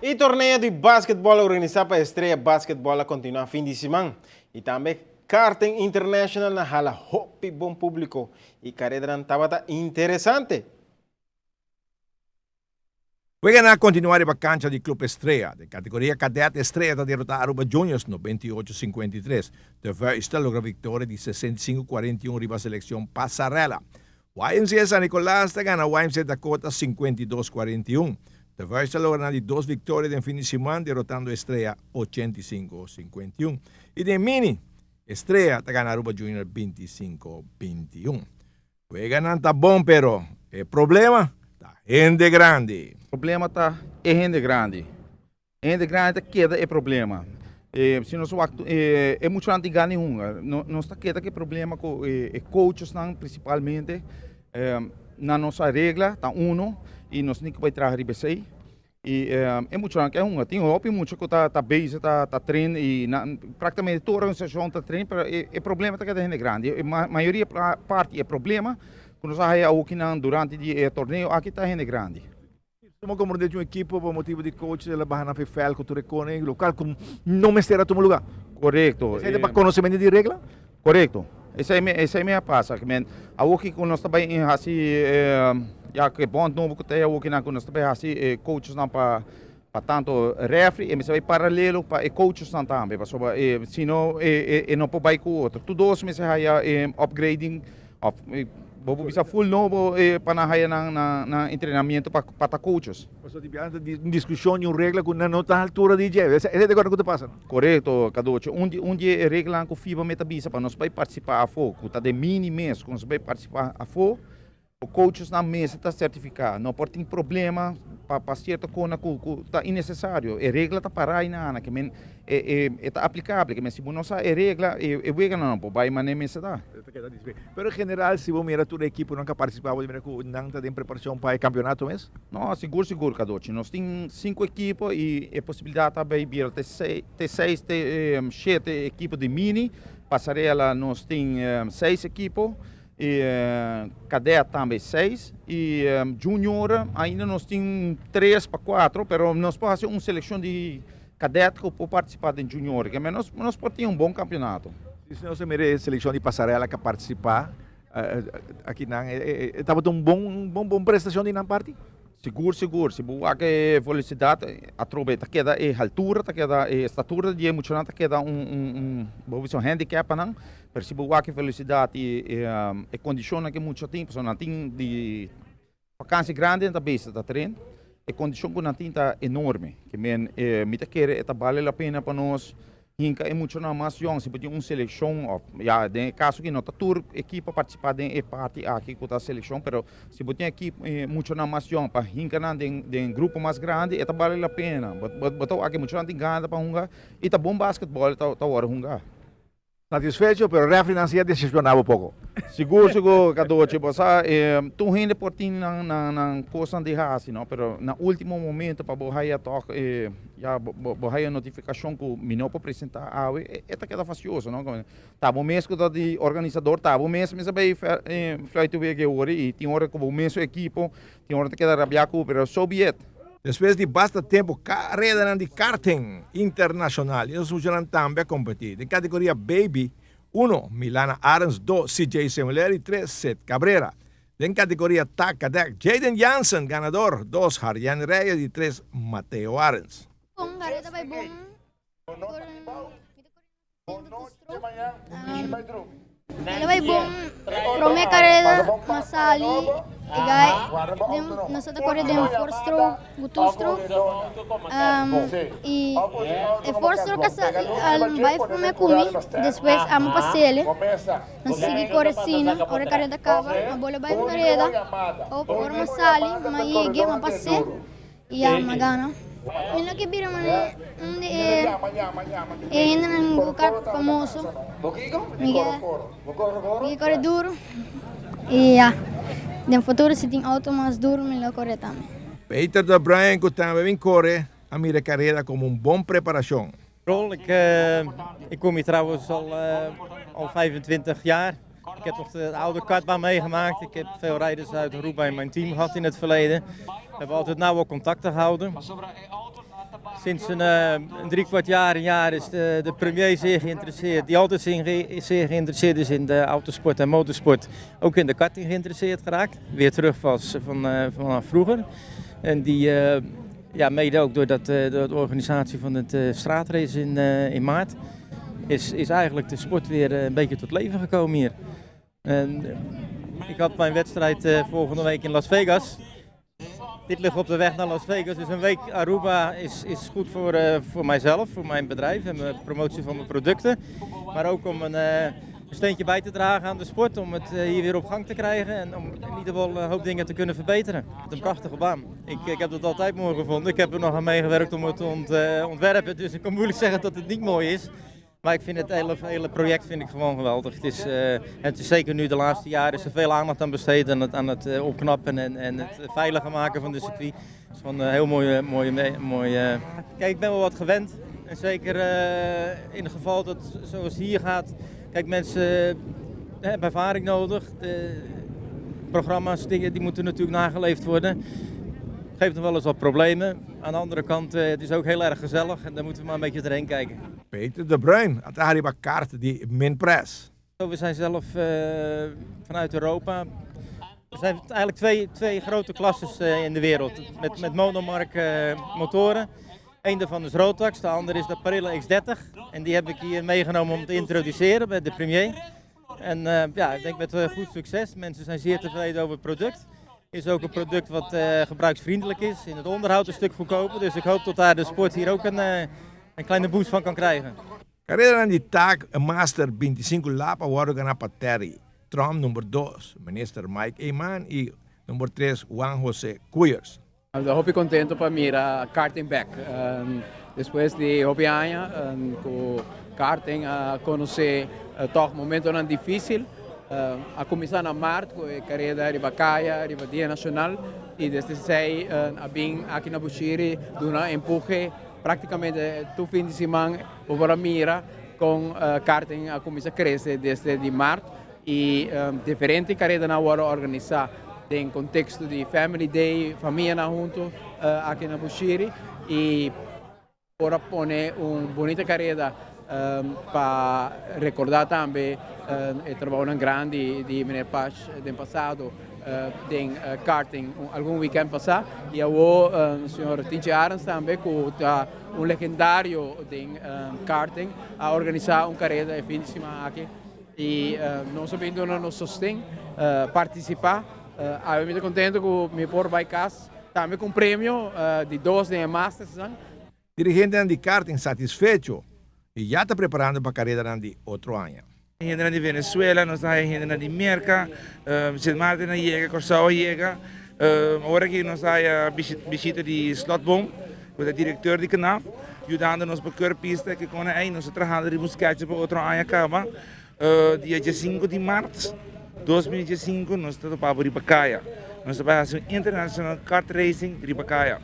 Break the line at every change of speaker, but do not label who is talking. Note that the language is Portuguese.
E torneio de basquetebol organizado para a Estreia Basquetebol continua fim de semana. E também karting international na hala hopi bom público. E carreira estava interessante.
Juegan a continuar a cancha de Club Estrella. De categoria cadete, Estrella está derrotar Aruba Juniors 98-53. Terwijl está logra vitória de 65-41 riba a seleção Passarela. YMCA San Nicolás está gana YMCA Dakota 52-41. Terwijl está logrando duas vitórias em fim de semana, derrotando Estrella 85-51. E de mini, Estrella está ganando Aruba Juniors 25-21. Juegan está bom, pero el problema está gente grande.
O problema está é gente grande. Gente grande queda é problema. Se nós é muito antiga nenhuma. Não está queda que problema com coaches não principalmente na nossa regra tá e nós nem que vai trazer RBC e é muito que é uma tem óbvio muito que tá base tá treino e praticamente toda a organização tá treino para é problema tá que é gente grande. A maioria parte é problema quando nós aí aqui durante o torneio aqui tá gente grande.
Como comandante de uma equipe por motivo de coach, ela vai na FIFEL, cultura econômica, local, como não me estará tomando lugar.
Correto.
Você tem conhecimento de regra?
Correto. Essa é minha passa. A que quando nós também assim, já que bom novo que tem a que nós também assim, coaches não para tanto refri, e vai paralelo para coaches não também, para sobre, senão não pode com outro. Tudo isso me se upgrading, vou bisa full novo panahaya ng treinamento para coaches.
Você tem uma discussão e uma regra que não está à altura de jeito. Esse é o que passa.
Correto, Cadoce. Onde regra que FIBA metabisa para nós vai participar a fogo, tá de mini mês, quando nós vai participar a fogo, o coaches na mesa está certificado. Não pode ter problema para certa coisa que está innecessário. A regra está para aí na que é aplicável. Que se não sabe a regra, é regra não pode vai manejar mesa tá.
Pero em geral, se você mira toda a equipe nunca participava, não está em preparação para o campeonato mesmo?
Não, seguro, Cadoce. Nós temos 5 equipes e a possibilidade também de ter 6, 7 equipes de mini. Passarela nós temos 6 equipes. E cadete também 6 e junior ainda nós temos 3 para 4, mas nós podemos fazer uma seleção de cadete que pode participar de junior, que nós podemos ter um bom campeonato.
Se você merece seleção de passarela que participar aqui na estava uma bom prestação de na parte?
Seguro. Se você que velocidade, a trobeta queda é altura, queda estatura de emocionante, queda vamos dizer handicap não. Mas se você que velocidade e condição que muito tempo, só não tem de vacância grande na base da treino, a condição que não tem tá enorme, que me tá querer vale a pena para nós. Hinka é muito mais jovem, se pode uma seleção, já de caso que não tá toda equipe participar de parte aqui com a seleção, mas se pode uma equipe muito mais jovem para hinka não de grupo mais grande, vale a pena. Botou aqui muito não tem gana para hungar e tá bom basquetebol tá hora hungar.
Satisfecho, pero refri não se decepcionava um pouco.
Seguro, Cadoce, você tu rende por ti na coisa de raça, não, pero na último momento para borrar toque já borrar a notificação que o não pode apresentar é tá que facioso, não? Tá bom mesmo que de organizador, tá bom mesmo, mas bem flight ver que hora e tem hora que o mesmo equipo, tem hora que queda rabiaco, pero so be it.
Depois de bastante tempo, carreira de karting internacional, eles funcionam também a competir. Em categoria Baby, 1, Milana Arens, 2, CJ Semuleri, 3, Seth Cabrera. En categoria TAC Cadet, Jaden Jansen, ganador, 2, Harjan Reyes y 3, Mateo Arens.
Ele vai bom, prome carreira, masali, igay, nasa ta corrida de four stroke, two stroke, e four stroke kasi vai prome kumi, depois amo pasele, nasa sige correcina, ora carreira acaba, a bola vai carreira, ora masali, maigi, mapase, e magana. Yung lagi biro man ainda nang go-kart famoso. Miguel corre duro. E no futuro se tem auto mais duro, melhor correr também.
Peter de Brian, que também corre a minha carreira como bom preparação.
Ik kom hier trouwens al 25 jaar. Ik heb nog de oude kartbaan meegemaakt. Ik heb veel rijders uit Aruba in mijn team gehad in het verleden. We hebben altijd nauwe contacten gehouden. Sinds een 3/4 jaar is de premier zeer geïnteresseerd, die altijd zeer geïnteresseerd is in de autosport en motorsport, ook in de karting geïnteresseerd geraakt. Weer terug vanaf vroeger. En die, mede ook door de organisatie van het straatrace in maart, is eigenlijk de sport weer een beetje tot leven gekomen hier. En ik had mijn wedstrijd volgende week in Las Vegas. Dit ligt op de weg naar Las Vegas, dus een week Aruba is goed voor mijzelf, voor mijn bedrijf en mijn promotie van mijn producten. Maar ook om een steentje bij te dragen aan de sport, om het hier weer op gang te krijgen en om in ieder geval een hoop dingen te kunnen verbeteren. Het is een prachtige baan. Ik heb het altijd mooi gevonden. Ik heb er nog aan meegewerkt om het te ontwerpen, dus ik kan moeilijk zeggen dat het niet mooi is. Maar ik vind het hele project gewoon geweldig. Het is zeker nu de laatste jaren is er veel aandacht aan besteed aan het opknappen en het veiliger maken van de circuit. Het is gewoon een heel mooi. Kijk, ik ben wel wat gewend. En zeker in het geval dat zoals het hier gaat. Kijk, mensen hebben ervaring nodig. De programma's die moeten natuurlijk nageleefd worden. Het geeft nog wel eens wat problemen. Aan de andere kant, het is ook heel erg gezellig en daar moeten we maar een beetje doorheen kijken.
Peter de Bruin, het Hariba kaart die min prijs.
We zijn zelf vanuit Europa. Er zijn eigenlijk twee grote klasses in de wereld met monomark motoren. Eén daarvan is Rotax, de andere is de Parilla X30. En die heb ik hier meegenomen om te introduceren bij de premier. En ik denk met goed succes. Mensen zijn zeer tevreden over het product. Het is ook een product wat gebruiksvriendelijk is. In het onderhoud een stuk goedkoper. Dus ik hoop dat daar de sport hier ook een kleine boost van kan krijgen.
Carrera aan die taak een master 25 lapa warga pateri. Tram nummer 2, minister Mike Eman en nummer 3, Juan José Cuyers.
Eu estou contente para mira karting back. Depois de hobby anos com karting conhecer toch momento não difícil. A começar na março com a carreira de Bacaia, de Dia Nacional e desde sei a bem aqui na Bushiri duna empurre praticamente todo fim de semana over a mira com karting a começar a crescer desde de março e diferente carreira na hora organizar em contexto de Family Day, família na junto aqui na Bushiri e para poner bonita carreira para recordar também o trabalho grande de meneer Paz do passado em karting algum weekend passado e o senhor TJ Arens também com legendário de karting a organizar carreira de fim de semana aqui e nós sabendo nos sostém participar. Eu estou contente com o meu por by casa, também com o prêmio de 2 de Masters.
Dirigente de karting satisfecho e já está preparando para a carreira de outro ano.
Gente de Venezuela, nós temos gente de Merca, Sint Maarten chega, Corsau chega. Agora que nós temos a visita de Slotboom, o diretor de CNAF, ajudando-nos para a pista que com a nós trabalhamos de buscate para outro ano acaba. Dia 5 de março 2015 nós estamos para Ribacaia. Nós estamos a International Kart Racing de Ribacaia.